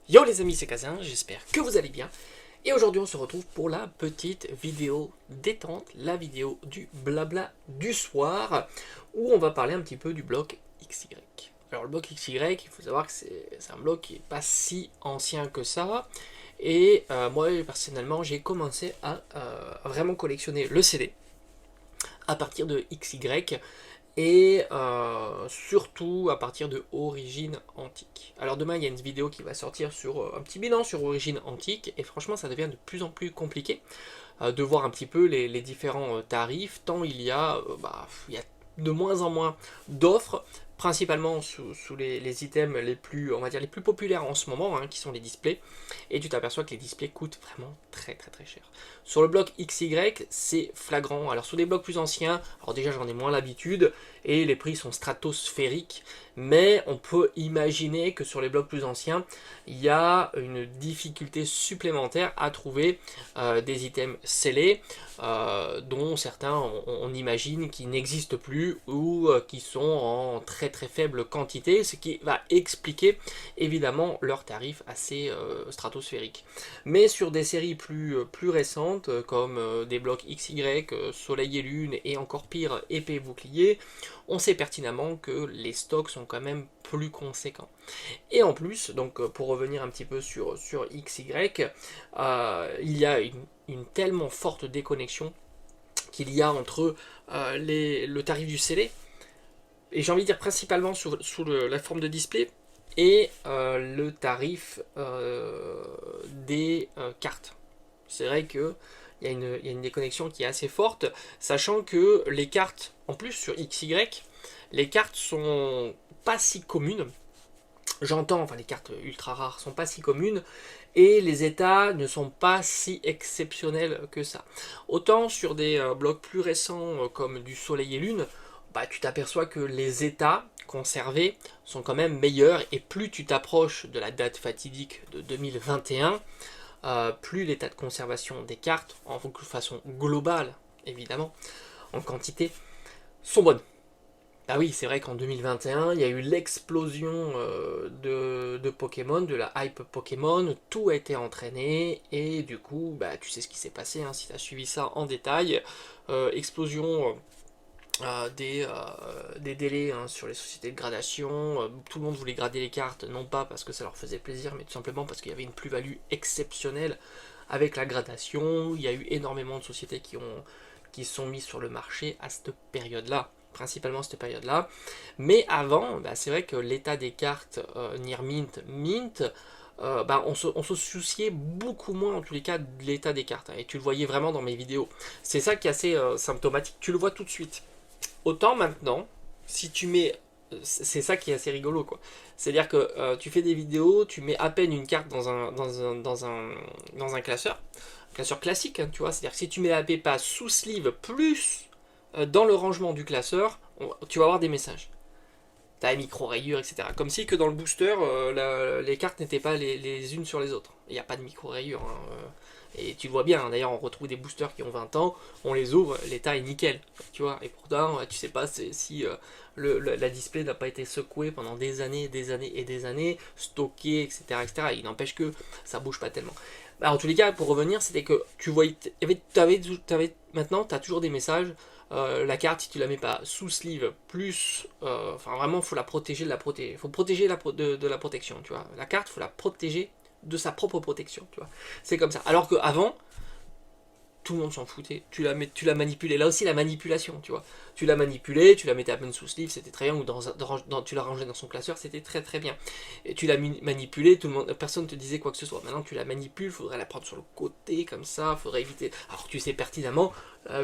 Yo les amis, c'est Kazin, j'espère que vous allez bien. Et aujourd'hui on se retrouve pour la petite vidéo détente, la vidéo du blabla du soir, où on va parler un petit peu du bloc XY. Alors le bloc XY, il faut savoir que c'est un bloc qui n'est pas si ancien que ça. Et moi personnellement j'ai commencé à vraiment collectionner le CD à partir de XY et surtout à partir de Origine Antique. Alors demain il y a une vidéo qui va sortir sur un petit bilan sur Origine Antique et franchement ça devient de plus en plus compliqué de voir un petit peu les différents tarifs tant il y a de moins en moins d'offres principalement sous les items les plus, on va dire, les plus populaires en ce moment, hein, qui sont les displays, et tu t'aperçois que les displays coûtent vraiment très très très cher. Sur le bloc XY, c'est flagrant. Alors sur des blocs plus anciens, alors déjà j'en ai moins l'habitude, et les prix sont stratosphériques, mais on peut imaginer que sur les blocs plus anciens, il y a une difficulté supplémentaire à trouver des items scellés, dont certains on imagine qui n'existent plus ou qui sont en très très faible quantité, ce qui va expliquer évidemment leurs tarifs assez stratosphériques. Mais sur des séries plus récentes, comme des blocs XY, Soleil et Lune, et encore pire, Épée et Bouclier, on sait pertinemment que les stocks sont quand même plus conséquents. Et en plus, donc pour revenir un petit peu sur XY, il y a une tellement forte déconnexion qu'il y a entre le tarif du scellé, et j'ai envie de dire principalement sous la forme de display, et le tarif des cartes. C'est vrai que il y a une déconnexion qui est assez forte, sachant que les cartes, en plus sur XY, les cartes sont pas si communes. J'entends, enfin les cartes ultra rares sont pas si communes et les états ne sont pas si exceptionnels que ça. Autant sur des blocs plus récents comme du Soleil et Lune, bah, tu t'aperçois que les états conservés sont quand même meilleurs et plus tu t'approches de la date fatidique de 2021, plus l'état de conservation des cartes, en façon globale évidemment, en quantité, sont bonnes. Ah oui, c'est vrai qu'en 2021, il y a eu l'explosion de Pokémon, de la hype Pokémon, tout a été entraîné, et du coup, bah, tu sais ce qui s'est passé, hein, si tu as suivi ça en détail. Explosion des délais, hein, sur les sociétés de gradation, tout le monde voulait grader les cartes, non pas parce que ça leur faisait plaisir, mais tout simplement parce qu'il y avait une plus-value exceptionnelle avec la gradation. Il y a eu énormément de sociétés qui sont mises sur le marché à cette période-là, principalement cette période-là. Mais avant, bah, c'est vrai que l'état des cartes Near Mint, bah, on se souciait beaucoup moins en tous les cas de l'état des cartes, hein, et tu le voyais vraiment dans mes vidéos. C'est ça qui est assez symptomatique, tu le vois tout de suite. Autant maintenant, si tu mets, c'est ça qui est assez rigolo, quoi. C'est-à-dire que tu fais des vidéos, tu mets à peine une carte dans un classeur classique, hein, tu vois. C'est-à-dire que si tu mets la PEPA sous sleeve plus dans le rangement du classeur, tu vas avoir des messages. T'as les micro-rayures, etc. Comme si que dans le booster, les cartes n'étaient pas les unes sur les autres. Il n'y a pas de micro-rayures, hein, et tu le vois bien, hein. D'ailleurs on retrouve des boosters qui ont 20 ans, on les ouvre, l'état est nickel, tu vois, et pourtant tu sais pas si la display n'a pas été secouée pendant des années, des années et des années, stockée, etc., etc. Il n'empêche que ça bouge pas tellement. Bah, en tous les cas, pour revenir, c'était que tu voyais, maintenant tu as toujours des messages. La carte, si tu la mets pas sous sleeve, plus, enfin vraiment, faut la protéger faut protéger de la protection, tu vois. La carte, faut la protéger de sa propre protection, tu vois. C'est comme ça. Alors qu'avant, tout le monde s'en foutait. Tu la manipulais. Là aussi, la manipulation, tu vois. Tu la manipulais, tu la mettais à peine sous sleeve, c'était très bien, ou tu la rangeais dans son classeur, c'était très très bien. Et tu la manipulais, personne ne te disait quoi que ce soit. Maintenant, tu la manipules, faudrait la prendre sur le côté, comme ça, faudrait éviter. Alors, tu sais pertinemment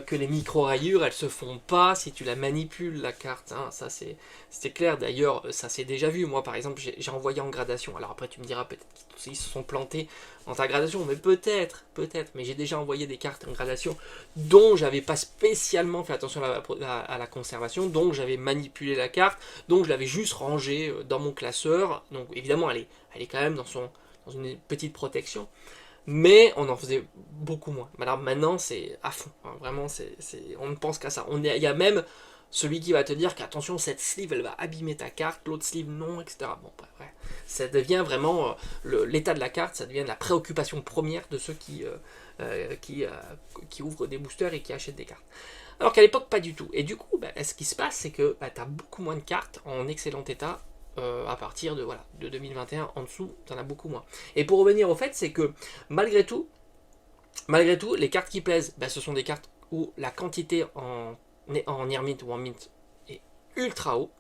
que les micro-rayures, elles se font pas si tu la manipules, la carte, hein. Ça, c'était clair. D'ailleurs, ça s'est déjà vu. Moi, par exemple, j'ai envoyé en gradation. Alors après, tu me diras peut-être qu'ils se sont plantés dans ta gradation, mais peut-être, mais j'ai déjà envoyé des cartes en gradation dont j'avais pas spécialement fait attention à la conservation, donc j'avais manipulé la carte, donc je l'avais juste rangée dans mon classeur. Donc évidemment, elle est quand même dans une petite protection, mais on en faisait beaucoup moins. Alors maintenant, c'est à fond, hein. Vraiment, on ne pense qu'à ça. Il y a même celui qui va te dire qu'attention, cette sleeve elle va abîmer ta carte, l'autre sleeve non, etc. Bon, bref, ouais. Ça devient vraiment l'état de la carte, ça devient la préoccupation première de ceux qui ouvrent des boosters et qui achètent des cartes. Alors qu'à l'époque, pas du tout. Et du coup, bah, ce qui se passe, c'est que bah, tu as beaucoup moins de cartes en excellent état à partir de 2021. En dessous, tu en as beaucoup moins. Et pour revenir au fait, c'est que malgré tout, les cartes qui plaisent, bah, ce sont des cartes où la quantité en near mint ou en mint est ultra haut.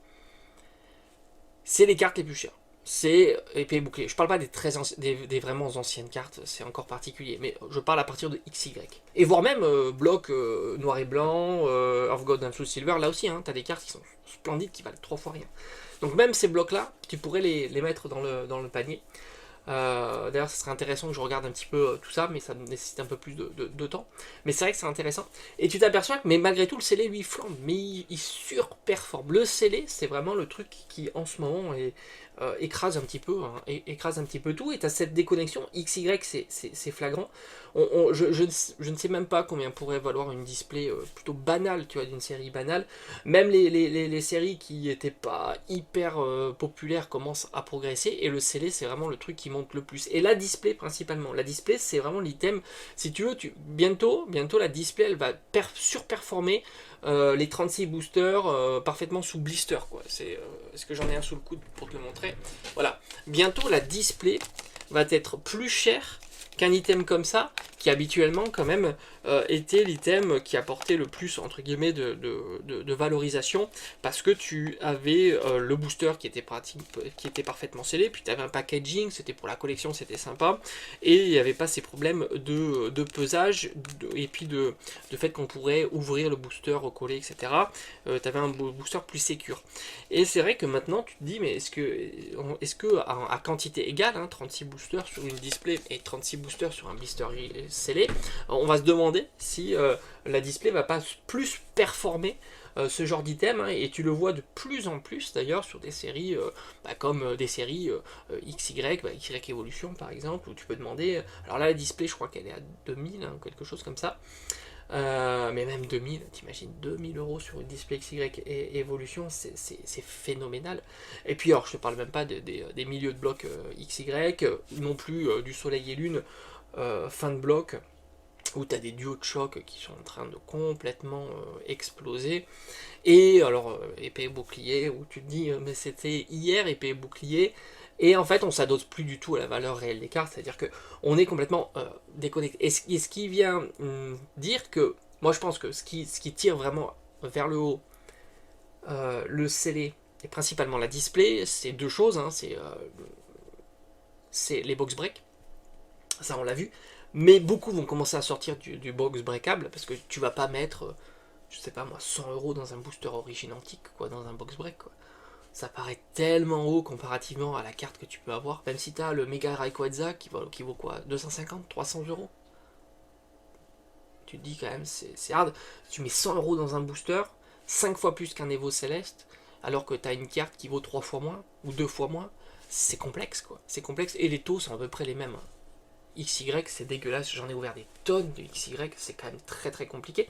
C'est les cartes les plus chères. C'est épée et bouclier. Je parle pas des vraiment anciennes cartes, c'est encore particulier, mais je parle à partir de XY. Et voire même bloc noir et blanc, Of God and Soul Silver, là aussi, hein, tu as des cartes qui sont splendides, qui valent 3 fois rien. Donc même ces blocs-là, tu pourrais les mettre dans le panier. D'ailleurs, ça serait intéressant que je regarde un petit peu tout ça, mais ça nécessite un peu plus de temps. Mais c'est vrai que c'est intéressant. Et tu t'aperçois que, mais malgré tout, le scellé, lui, flambe, mais il surperforme. Le scellé, c'est vraiment le truc qui, en ce moment, écrase un petit peu, hein, écrase un petit peu tout. Et tu as cette déconnexion. XY, c'est flagrant. Je ne sais même pas combien pourrait valoir une display plutôt banale, tu vois, d'une série banale. Même les séries qui n'étaient pas hyper populaires commencent à progresser. Et le scellé, c'est vraiment le truc qui monte le plus. Et la display principalement. La display, c'est vraiment l'item. Si tu veux, bientôt, la display, elle va surperformer les 36 boosters parfaitement sous blister, quoi. Est-ce que j'en ai un sous le coude pour te le montrer? Voilà. Bientôt, la display va être plus chère qu'un item comme ça, qui habituellement quand même était l'item qui apportait le plus entre guillemets de valorisation, parce que tu avais le booster qui était parfaitement scellé, puis tu avais un packaging, c'était pour la collection, c'était sympa, et il n'y avait pas ces problèmes de pesage, et puis de fait qu'on pourrait ouvrir le booster, recoller, etc. Tu avais un booster plus sécure. Et c'est vrai que maintenant tu te dis, mais est-ce que à quantité égale, hein, 36 boosters sur une display et 36 boosters sur un blister scellé, on va se demander si la display va pas plus performer ce genre d'item, hein, et tu le vois de plus en plus d'ailleurs sur des séries comme des séries XY, XY Evolution par exemple, où tu peux demander, alors là la display je crois qu'elle est à 2000, hein, quelque chose comme ça, mais même 2000, t'imagines 2000 € sur une display XY et Evolution, c'est phénoménal. Et puis alors je te parle même pas des milieux de bloc XY, non plus du Soleil et Lune, fin de bloc, où tu as des duos de choc qui sont en train de complètement exploser. Et alors, épée et bouclier, où tu te dis, mais c'était hier, épée et bouclier. Et en fait, on s'adosse plus du tout à la valeur réelle des cartes, c'est-à-dire qu'on est complètement déconnecté. Et ce qui vient dire que, moi je pense que ce qui tire vraiment vers le haut le scellé, et principalement la display, c'est deux choses, hein, c'est les box break, ça on l'a vu, mais beaucoup vont commencer à sortir du box breakable, parce que tu vas pas mettre, je sais pas moi, 100 € dans un booster origine antique, quoi, dans un box break, quoi. Ça paraît tellement haut comparativement à la carte que tu peux avoir, même si tu as le Mega Rayquaza qui vaut quoi, 250, 300 €. Tu te dis quand même, c'est hard. Tu mets 100 € dans un booster, 5 fois plus qu'un Evo Céleste, alors que tu as une carte qui vaut 3 fois moins, ou 2 fois moins, c'est complexe, quoi. C'est complexe, et les taux sont à peu près les mêmes. XY, c'est dégueulasse, j'en ai ouvert des tonnes de XY, c'est quand même très très compliqué.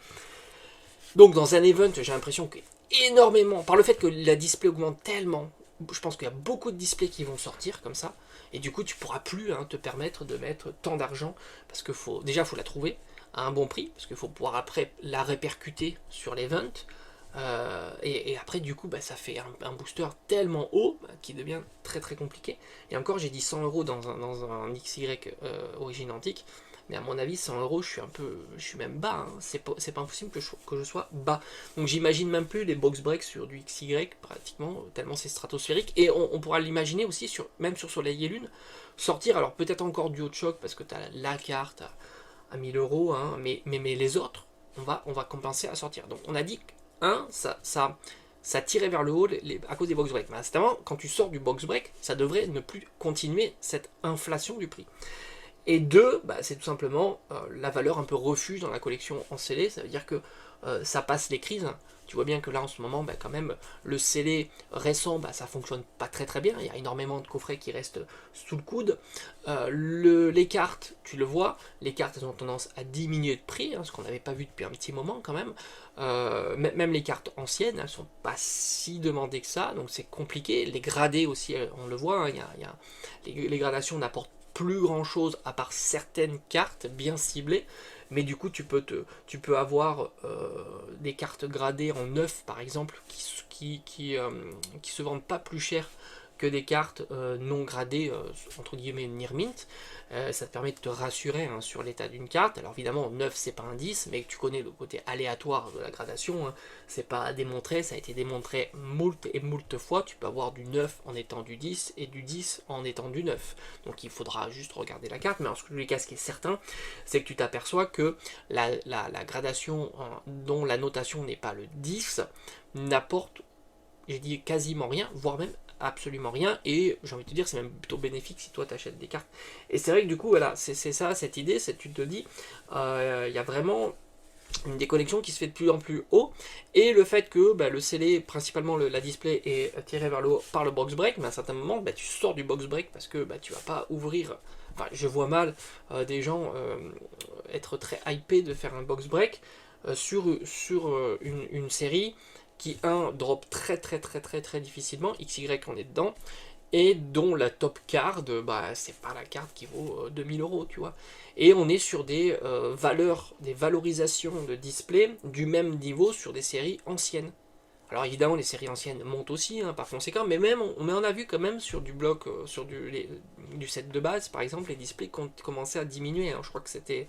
Donc dans un event, j'ai l'impression que énormément, par le fait que la display augmente tellement, je pense qu'il y a beaucoup de displays qui vont sortir comme ça, et du coup tu pourras plus te permettre de mettre tant d'argent, parce que faut la trouver à un bon prix, parce qu'il faut pouvoir après la répercuter sur l'event, et après du coup ça fait un booster tellement haut qui devient très très compliqué. Et encore j'ai dit 100 € dans un XY origine antique, mais à mon avis 100 €, je suis même bas, hein. C'est pas impossible que je sois bas. Donc j'imagine même plus les box breaks sur du XY pratiquement, tellement c'est stratosphérique. Et on pourra l'imaginer aussi même sur Soleil et Lune sortir, alors peut-être encore du haut de choc parce que tu as la carte à 1000 €, hein, mais les autres on va compenser à sortir. Donc on a dit ça tirait vers le haut à cause des box break. Mais incidemment, quand tu sors du box break, ça devrait ne plus continuer cette inflation du prix. Et deux, c'est tout simplement la valeur un peu refuge dans la collection en scellé. Ça veut dire que ça passe les crises, Tu vois bien que là en ce moment, bah, quand même, le scellé récent, bah, ça fonctionne pas très très bien. Il y a énormément de coffrets qui restent sous le coude. Les cartes, tu le vois, les cartes elles ont tendance à diminuer de prix, ce qu'on n'avait pas vu depuis un petit moment quand même. Même les cartes anciennes, elles sont pas si demandées que ça, donc c'est compliqué. Les gradés aussi, on le voit, les gradations n'apportent plus grand chose à part certaines cartes bien ciblées, mais du coup tu peux avoir des cartes gradées en neuf par exemple qui se vendent pas plus cher que des cartes non gradées, entre guillemets near mint. Ça te permet de te rassurer sur l'état d'une carte. Alors évidemment, 9 c'est pas un 10, mais tu connais le côté aléatoire de la gradation, c'est pas démontré, ça a été démontré moult et moult fois. Tu peux avoir du 9 en étant du 10 et du 10 en étant du 9. Donc il faudra juste regarder la carte, mais en tous les cas, ce qui est certain, c'est que tu t'aperçois que la gradation dont la notation n'est pas le 10 n'apporte, j'ai dit quasiment rien, voire même absolument rien, et j'ai envie de te dire c'est même plutôt bénéfique si toi t'achètes des cartes. Et c'est vrai que du coup voilà, c'est ça cette idée, c'est tu te dis il y a vraiment une déconnexion qui se fait de plus en plus haut, et le fait que le scellé, principalement la display est tiré vers le haut par le box break, mais à un certain moment tu sors du box break parce que tu vas pas ouvrir. Enfin, je vois mal des gens être très hypés de faire un box break sur une série qui drop très difficilement, XY on est dedans, et dont la top card, c'est pas la carte qui vaut 2000 euros, tu vois. Et on est sur des valorisations de display du même niveau sur des séries anciennes. Alors évidemment, les séries anciennes montent aussi, par conséquent, mais même on a vu quand même sur du bloc, sur du set de base, par exemple, les displays commençaient à diminuer. Je crois que c'était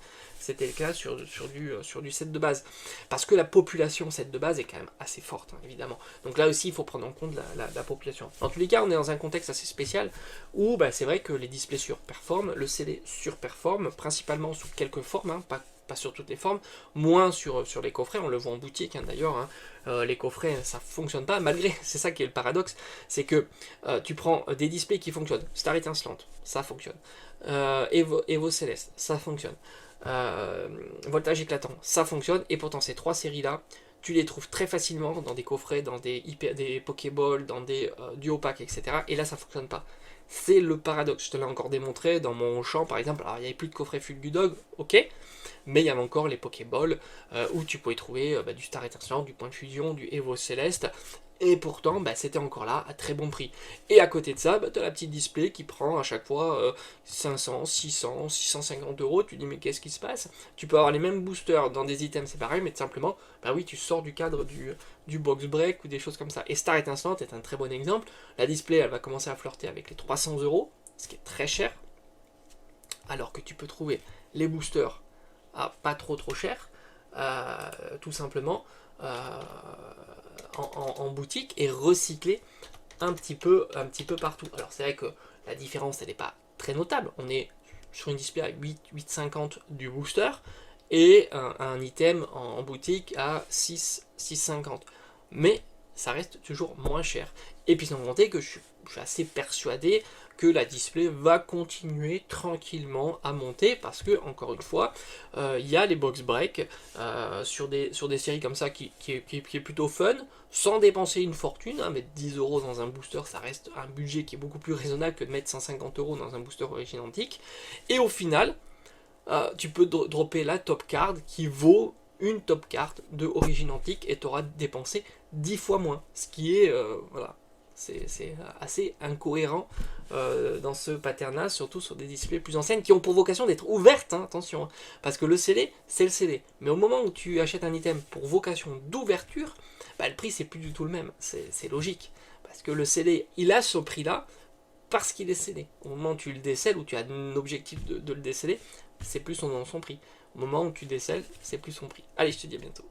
le cas sur du set de base. Parce que la population set de base est quand même assez forte, évidemment. Donc là aussi, il faut prendre en compte la population. En tous les cas, on est dans un contexte assez spécial où c'est vrai que les displays surperforment, le CD surperforme, principalement sous quelques formes, pas sur toutes les formes, moins sur les coffrets, on le voit en boutique d'ailleurs, les coffrets ça fonctionne pas, malgré, c'est ça qui est le paradoxe, c'est que tu prends des displays qui fonctionnent, Star étincelante, ça fonctionne, Evo Céleste, ça fonctionne, Voltage éclatant, ça fonctionne, et pourtant ces trois séries là, tu les trouves très facilement dans des coffrets, dans des Pokéballs, dans des duo packs, etc. Et là ça fonctionne pas. C'est le paradoxe, je te l'ai encore démontré dans mon champ par exemple. Alors il n'y avait plus de coffret Fulgudog, ok, mais il y avait encore les Pokéballs où tu pouvais trouver du Star étincelant, du Point de Fusion, du Evo Céleste, et pourtant c'était encore là à très bon prix. Et à côté de ça, tu as la petite display qui prend à chaque fois 500, 600, 650 euros. Tu dis mais qu'est-ce qui se passe? Tu peux avoir les mêmes boosters dans des items, c'est pareil, mais tout simplement, oui, tu sors du cadre du box break ou des choses comme ça. Et Star étincelant est un très bon exemple. La display, elle va commencer à flirter avec les 300 euros, ce qui est très cher, alors que tu peux trouver les boosters à pas trop cher, tout simplement en boutique, et recycler un petit peu partout. Alors c'est vrai que la différence elle n'est pas très notable, on est sur une display à 8,50 du booster et un item en boutique à 6,50, mais ça reste toujours moins cher. Et puis sans compter que je suis assez persuadé que la display va continuer tranquillement à monter, parce que encore une fois il y a les box break sur des séries comme ça qui est plutôt fun, sans dépenser une fortune, mettre 10 euros dans un booster, ça reste un budget qui est beaucoup plus raisonnable que de mettre 150 euros dans un booster origine antique, et au final tu peux dropper la top card qui vaut une top card de origine antique, et tu auras dépensé 10 fois moins, ce qui est voilà, c'est assez incohérent dans ce pattern-là, surtout sur des displays plus anciennes qui ont pour vocation d'être ouvertes, attention, parce que le scellé, c'est le scellé. Mais au moment où tu achètes un item pour vocation d'ouverture, le prix c'est plus du tout le même, c'est logique. Parce que le scellé, il a ce prix-là parce qu'il est scellé. Au moment où tu le décèles, ou tu as un objectif de le déceler, c'est plus son prix. Au moment où tu décèles, c'est plus son prix. Allez, je te dis à bientôt.